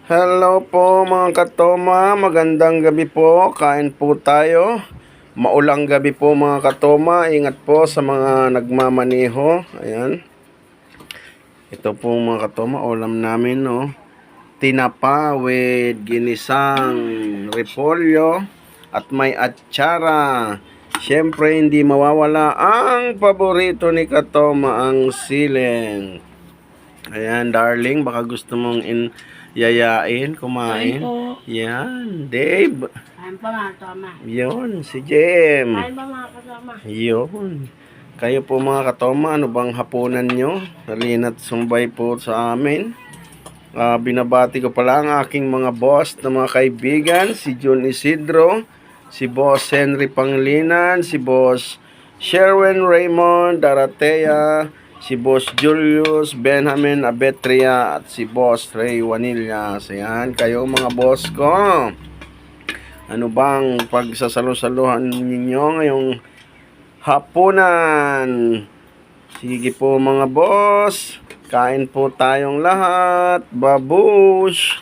Hello po mga katoma, magandang gabi po, kain po tayo. Maulang gabi po mga katoma, ingat po sa mga nagmamaneho. Ayan. Ito po mga katoma, ulam namin no. Tinapa with ginisang repolyo at may atsara. Siyempre hindi mawawala ang paborito ni katoma, ang siling. Ayan, darling, baka gusto mong yayain, kumain. Kain po. Yan, Dave. Kain pa mga kasama. Yun, si Jem. Kain pa mga kasama. Yun. Kayo po mga katoma, ano bang hapunan nyo? Halina't sumbay po sa amin. Binabati ko pala ang aking mga boss na mga kaibigan, si Jun Isidro, si Boss Henry Panglinan, si Boss Sherwin Raymond Daratea, si Boss Julius Benjamin Abetria at si Boss Ray Wanillas. Ayan, kayo mga boss ko. Ano bang pagsasalo-saluhan ninyo ngayong hapunan? Sige po mga boss, kain po tayong lahat. Babush!